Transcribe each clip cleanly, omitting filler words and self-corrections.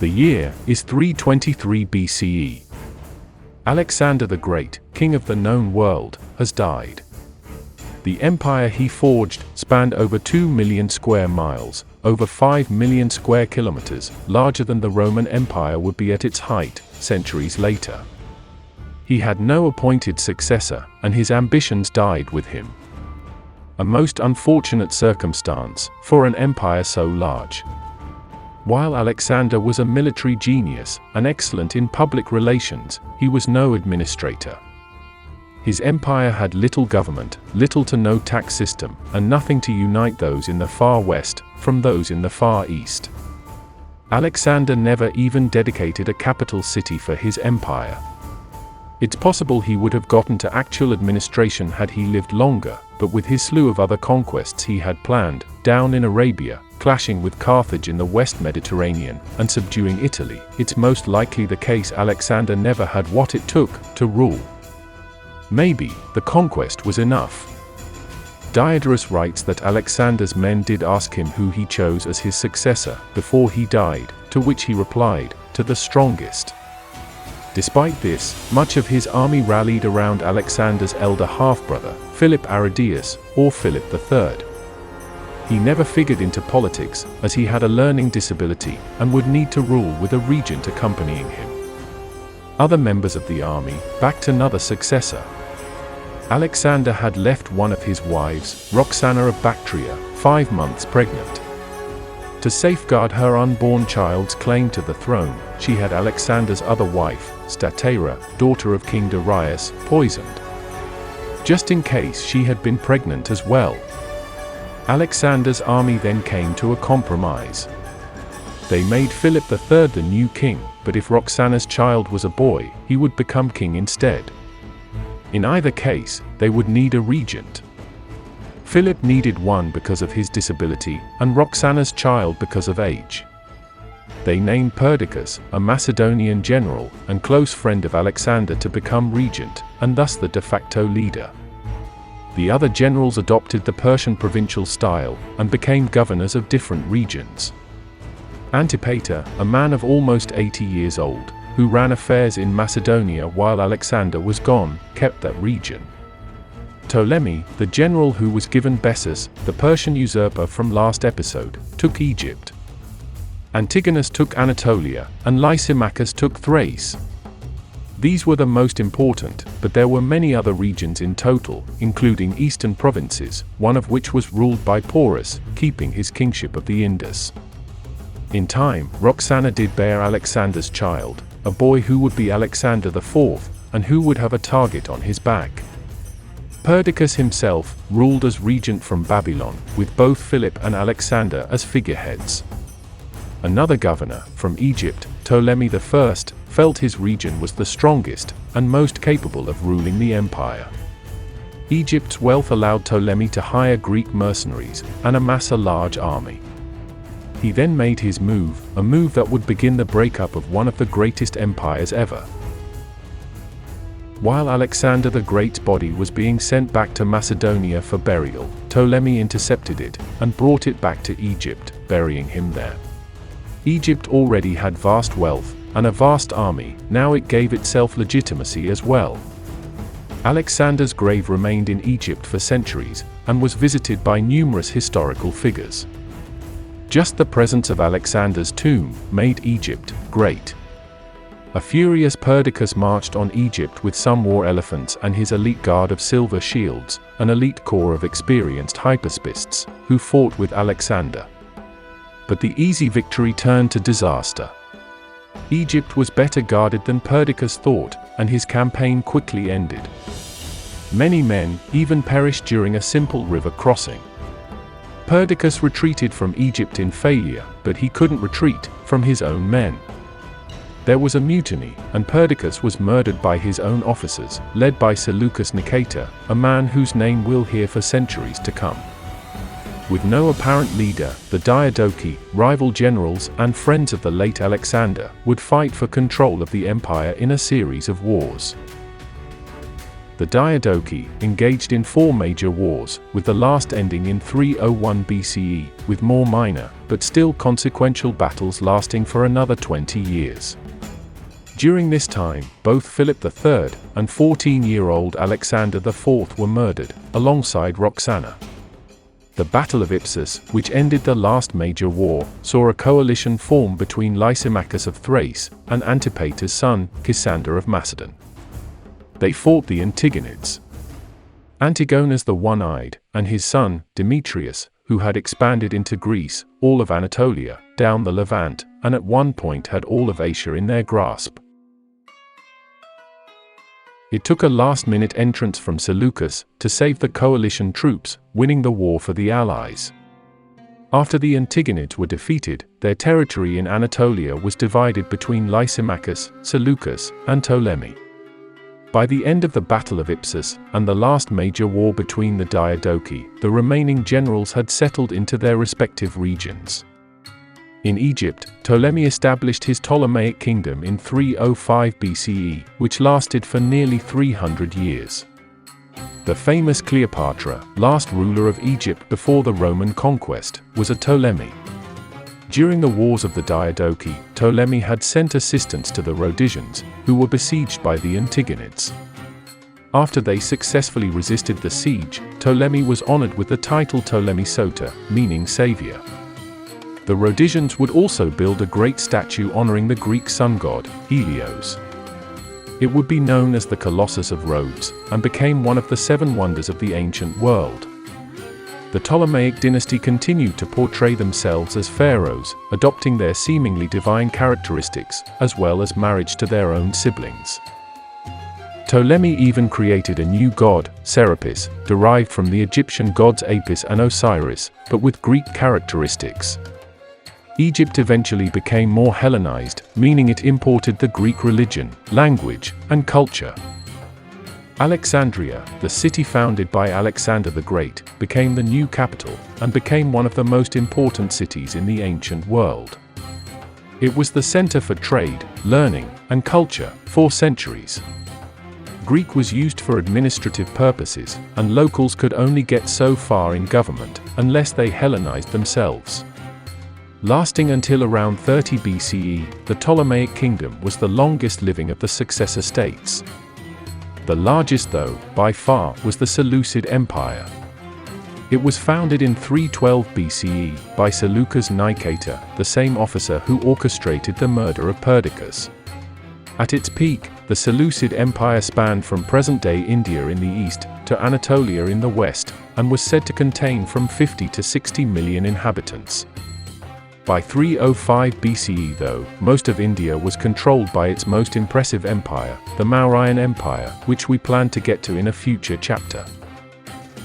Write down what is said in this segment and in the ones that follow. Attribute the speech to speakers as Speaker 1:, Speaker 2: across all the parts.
Speaker 1: The year is 323 BCE. Alexander the Great, king of the known world, has died. The empire he forged spanned over 2 million square miles, over 5 million square kilometers, larger than the Roman Empire would be at its height, centuries later. He had no appointed successor, and his ambitions died with him. A most unfortunate circumstance for an empire so large. While Alexander was a military genius and excellent in public relations, he was no administrator. His empire had little government, little to no tax system, and nothing to unite those in the far west from those in the far east. Alexander never even dedicated a capital city for his empire. It's possible he would have gotten to actual administration had he lived longer, but with his slew of other conquests he had planned, down in Arabia, clashing with Carthage in the West Mediterranean, and subduing Italy, it's most likely the case Alexander never had what it took to rule. Maybe the conquest was enough. Diadochi writes that Alexander's men did ask him who he chose as his successor before he died, to which he replied, "To the strongest." Despite this, much of his army rallied around Alexander's elder half-brother, Philip Aridaeus, or Philip III. He never figured into politics, as he had a learning disability, and would need to rule with a regent accompanying him. Other members of the army backed another successor. Alexander had left one of his wives, Roxana of Bactria, 5 months pregnant. To safeguard her unborn child's claim to the throne, she had Alexander's other wife, Statera, daughter of King Darius, poisoned. Just in case she had been pregnant as well. Alexander's army then came to a compromise. They made Philip III the new king, but if Roxana's child was a boy, he would become king instead. In either case, they would need a regent. Philip needed one because of his disability, and Roxana's child because of age. They named Perdiccas, a Macedonian general and close friend of Alexander, to become regent, and thus the de facto leader. The other generals adopted the Persian provincial style, and became governors of different regions. Antipater, a man of almost 80 years old, who ran affairs in Macedonia while Alexander was gone, kept that region. Ptolemy, the general who was given Bessus, the Persian usurper from last episode, took Egypt. Antigonus took Anatolia, and Lysimachus took Thrace. These were the most important, but there were many other regions in total, including eastern provinces, one of which was ruled by Porus, keeping his kingship of the Indus. In time, Roxana did bear Alexander's child, a boy who would be Alexander IV, and who would have a target on his back. Perdiccas himself ruled as regent from Babylon, with both Philip and Alexander as figureheads. Another governor, from Egypt, Ptolemy I, felt his region was the strongest and most capable of ruling the empire. Egypt's wealth allowed Ptolemy to hire Greek mercenaries and amass a large army. He then made his move, a move that would begin the breakup of one of the greatest empires ever. While Alexander the Great's body was being sent back to Macedonia for burial, Ptolemy intercepted it and brought it back to Egypt, burying him there. Egypt already had vast wealth and a vast army, now it gave itself legitimacy as well. Alexander's grave remained in Egypt for centuries and was visited by numerous historical figures. Just the presence of Alexander's tomb made Egypt great. A furious Perdiccas marched on Egypt with some war elephants and his elite guard of silver shields, an elite corps of experienced hypaspists, who fought with Alexander. But the easy victory turned to disaster. Egypt was better guarded than Perdiccas thought, and his campaign quickly ended. Many men even perished during a simple river crossing. Perdiccas retreated from Egypt in failure, but he couldn't retreat from his own men. There was a mutiny, and Perdiccas was murdered by his own officers, led by Seleucus Nicator, a man whose name we'll hear for centuries to come. With no apparent leader, the Diadochi, rival generals and friends of the late Alexander, would fight for control of the empire in a series of wars. The Diadochi engaged in 4 major wars, with the last ending in 301 BCE, with more minor, but still consequential battles lasting for another 20 years. During this time, both Philip III and 14-year-old Alexander IV were murdered, alongside Roxana. The Battle of Ipsus, which ended the last major war, saw a coalition form between Lysimachus of Thrace and Antipater's son, Cassander of Macedon. They fought the Antigonids. Antigonus the One-Eyed, and his son, Demetrius, who had expanded into Greece, all of Anatolia, down the Levant, and at one point had all of Asia in their grasp. It took a last-minute entrance from Seleucus to save the coalition troops, winning the war for the allies. After the Antigonids were defeated, their territory in Anatolia was divided between Lysimachus, Seleucus, and Ptolemy. By the end of the Battle of Ipsus, and the last major war between the Diadochi, the remaining generals had settled into their respective regions. In Egypt, Ptolemy established his Ptolemaic kingdom in 305 BCE, which lasted for nearly 300 years. The famous Cleopatra, last ruler of Egypt before the Roman conquest, was a Ptolemy. During the wars of the Diadochi, Ptolemy had sent assistance to the Rhodesians, who were besieged by the Antigonids. After they successfully resisted the siege, Ptolemy was honored with the title Ptolemy Soter, meaning savior. The Rhodesians would also build a great statue honoring the Greek sun god, Helios. It would be known as the Colossus of Rhodes, and became one of the 7 wonders of the ancient world. The Ptolemaic dynasty continued to portray themselves as pharaohs, adopting their seemingly divine characteristics, as well as marriage to their own siblings. Ptolemy even created a new god, Serapis, derived from the Egyptian gods Apis and Osiris, but with Greek characteristics. Egypt eventually became more Hellenized, meaning it imported the Greek religion, language, and culture. Alexandria, the city founded by Alexander the Great, became the new capital, and became one of the most important cities in the ancient world. It was the center for trade, learning, and culture for centuries. Greek was used for administrative purposes, and locals could only get so far in government, unless they Hellenized themselves. Lasting until around 30 BCE, the Ptolemaic kingdom was the longest living of the Successor States. The largest, though, by far, was the Seleucid Empire. It was founded in 312 BCE by Seleucus Nicator, the same officer who orchestrated the murder of Perdiccas. At its peak, the Seleucid Empire spanned from present-day India in the east to Anatolia in the west, and was said to contain from 50 to 60 million inhabitants. By 305 BCE, though, most of India was controlled by its most impressive empire, the Mauryan Empire, which we plan to get to in a future chapter.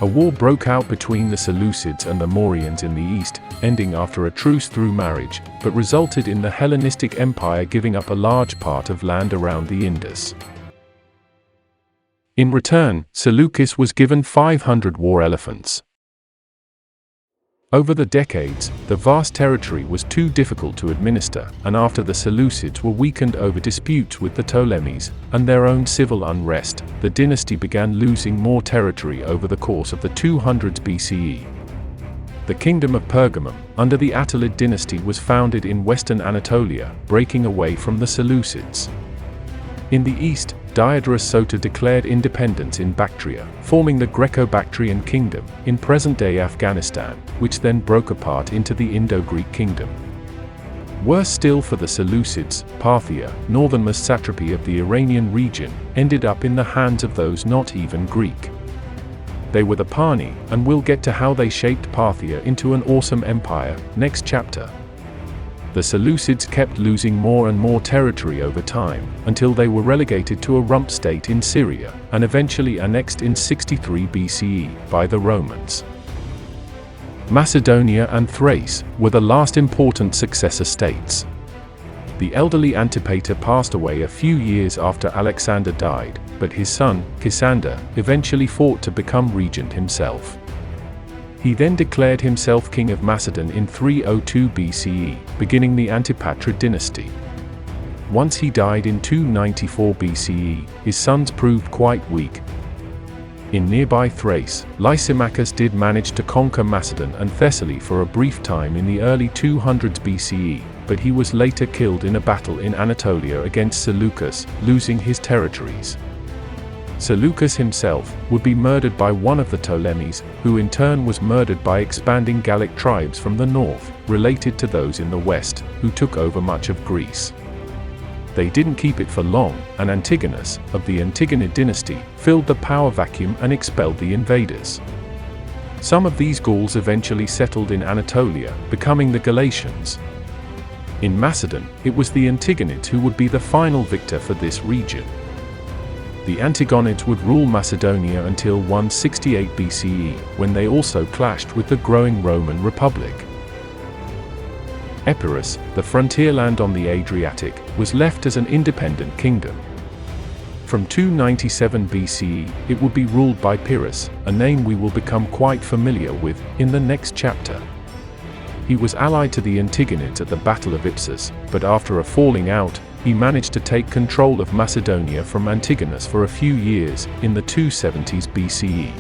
Speaker 1: A war broke out between the Seleucids and the Mauryans in the east, ending after a truce through marriage, but resulted in the Hellenistic Empire giving up a large part of land around the Indus. In return, Seleucus was given 500 war elephants. Over the decades, the vast territory was too difficult to administer, and after the Seleucids were weakened over disputes with the Ptolemies and their own civil unrest, the dynasty began losing more territory over the course of the 200s BCE. The kingdom of Pergamum, under the Attalid dynasty, was founded in western Anatolia, breaking away from the Seleucids. In the east, Diodorus Soter declared independence in Bactria, forming the Greco-Bactrian kingdom, in present-day Afghanistan, which then broke apart into the Indo-Greek kingdom. Worse still for the Seleucids, Parthia, northernmost satrapy of the Iranian region, ended up in the hands of those not even Greek. They were the Parni, and we'll get to how they shaped Parthia into an awesome empire, next chapter. The Seleucids kept losing more and more territory over time, until they were relegated to a rump state in Syria, and eventually annexed in 63 BCE by the Romans. Macedonia and Thrace were the last important successor states. The elderly Antipater passed away a few years after Alexander died, but his son, Cassander, eventually fought to become regent himself. He then declared himself king of Macedon in 302 BCE, beginning the Antipatrid dynasty. Once he died in 294 BCE, his sons proved quite weak, In nearby Thrace, Lysimachus did manage to conquer Macedon and Thessaly for a brief time in the early 200s BCE, but he was later killed in a battle in Anatolia against Seleucus, losing his territories. Seleucus himself would be murdered by one of the Ptolemies, who in turn was murdered by expanding Gallic tribes from the north, related to those in the west, who took over much of Greece. They didn't keep it for long, and Antigonus, of the Antigonid dynasty, filled the power vacuum and expelled the invaders. Some of these Gauls eventually settled in Anatolia, becoming the Galatians. In Macedon, it was the Antigonids who would be the final victor for this region. The Antigonids would rule Macedonia until 168 BCE, when they also clashed with the growing Roman Republic. Epirus, the frontier land on the Adriatic, was left as an independent kingdom. From 297 BCE, it would be ruled by Pyrrhus, a name we will become quite familiar with in the next chapter. He was allied to the Antigonids at the Battle of Ipsus, but after a falling out, he managed to take control of Macedonia from Antigonus for a few years, in the 270s BCE.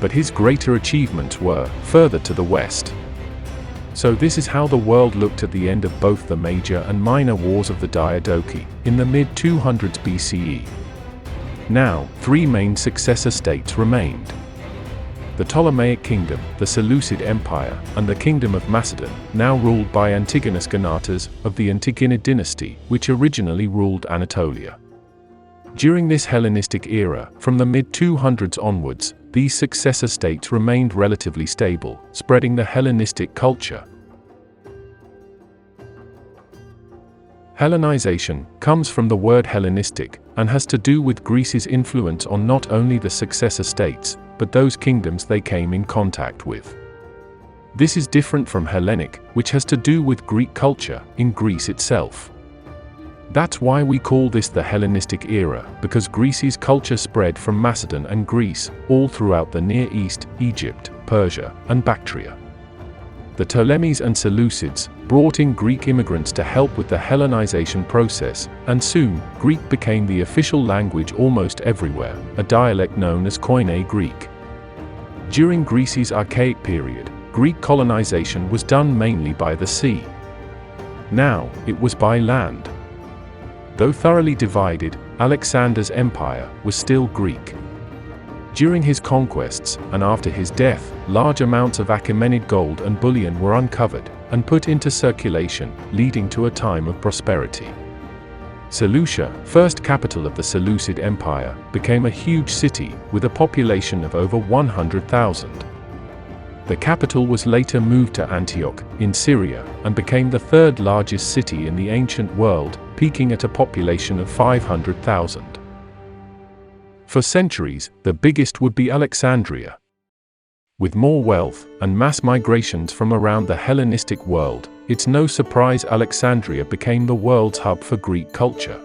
Speaker 1: But his greater achievements were further to the west. So this is how the world looked at the end of both the major and minor wars of the Diadochi, in the mid-200s BCE. Now, three main successor states remained: the Ptolemaic Kingdom, the Seleucid Empire, and the Kingdom of Macedon, now ruled by Antigonus Gonatas, of the Antigonid dynasty, which originally ruled Anatolia. During this Hellenistic era, from the mid-200s onwards, these successor states remained relatively stable, spreading the Hellenistic culture. Hellenization comes from the word Hellenistic, and has to do with Greece's influence on not only the successor states, but those kingdoms they came in contact with. This is different from Hellenic, which has to do with Greek culture in Greece itself. That's why we call this the Hellenistic era, because Greece's culture spread from Macedon and Greece, all throughout the Near East, Egypt, Persia, and Bactria. The Ptolemies and Seleucids brought in Greek immigrants to help with the Hellenization process, and soon, Greek became the official language almost everywhere, a dialect known as Koine Greek. During Greece's Archaic period, Greek colonization was done mainly by the sea. Now, it was by land. Though thoroughly divided, Alexander's empire was still Greek. During his conquests, and after his death, large amounts of Achaemenid gold and bullion were uncovered, and put into circulation, leading to a time of prosperity. Seleucia, first capital of the Seleucid Empire, became a huge city, with a population of over 100,000. The capital was later moved to Antioch, in Syria, and became the third largest city in the ancient world, peaking at a population of 500,000. For centuries, the biggest would be Alexandria. With more wealth, and mass migrations from around the Hellenistic world, it's no surprise Alexandria became the world's hub for Greek culture.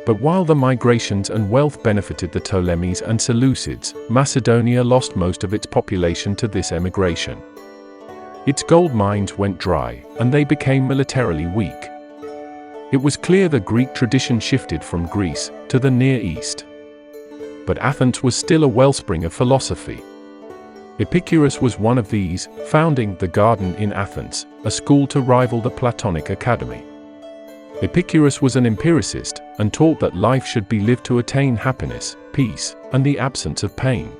Speaker 1: But while the migrations and wealth benefited the Ptolemies and Seleucids, Macedonia lost most of its population to this emigration. Its gold mines went dry, and they became militarily weak. It was clear the Greek tradition shifted from Greece to the Near East. But Athens was still a wellspring of philosophy. Epicurus was one of these, founding the Garden in Athens, a school to rival the Platonic Academy. Epicurus was an empiricist, and taught that life should be lived to attain happiness, peace, and the absence of pain.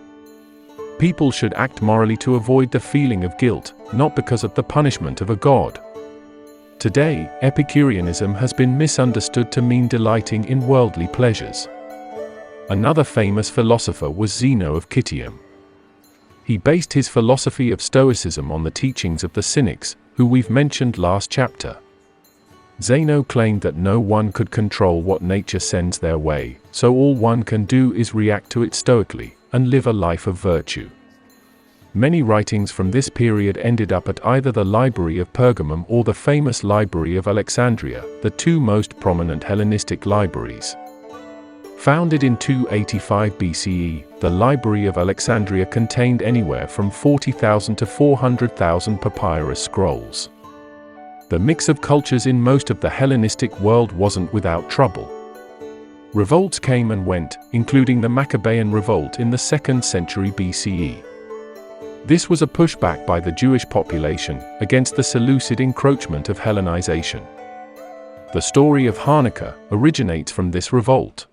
Speaker 1: People should act morally to avoid the feeling of guilt, not because of the punishment of a god. Today, Epicureanism has been misunderstood to mean delighting in worldly pleasures. Another famous philosopher was Zeno of Citium. He based his philosophy of Stoicism on the teachings of the Cynics, who we've mentioned last chapter. Zeno claimed that no one could control what nature sends their way, so all one can do is react to it stoically, and live a life of virtue. Many writings from this period ended up at either the Library of Pergamum or the famous Library of Alexandria, the two most prominent Hellenistic libraries. Founded in 285 BCE, the Library of Alexandria contained anywhere from 40,000 to 400,000 papyrus scrolls. The mix of cultures in most of the Hellenistic world wasn't without trouble. Revolts came and went, including the Maccabean revolt in the 2nd century BCE. This was a pushback by the Jewish population against the Seleucid encroachment of Hellenization. The story of Hanukkah originates from this revolt.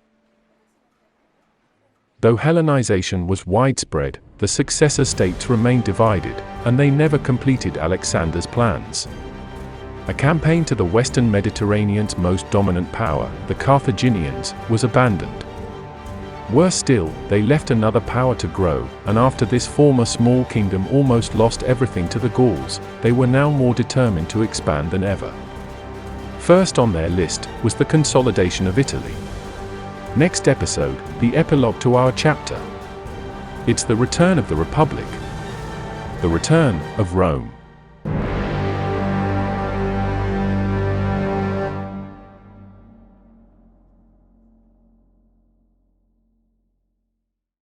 Speaker 1: Though Hellenization was widespread, the successor states remained divided, and they never completed Alexander's plans. A campaign to the Western Mediterranean's most dominant power, the Carthaginians, was abandoned. Worse still, they left another power to grow, and after this former small kingdom almost lost everything to the Gauls, they were now more determined to expand than ever. First on their list was the consolidation of Italy. Next episode, the epilogue to our chapter. It's the return of the Republic. The return of Rome.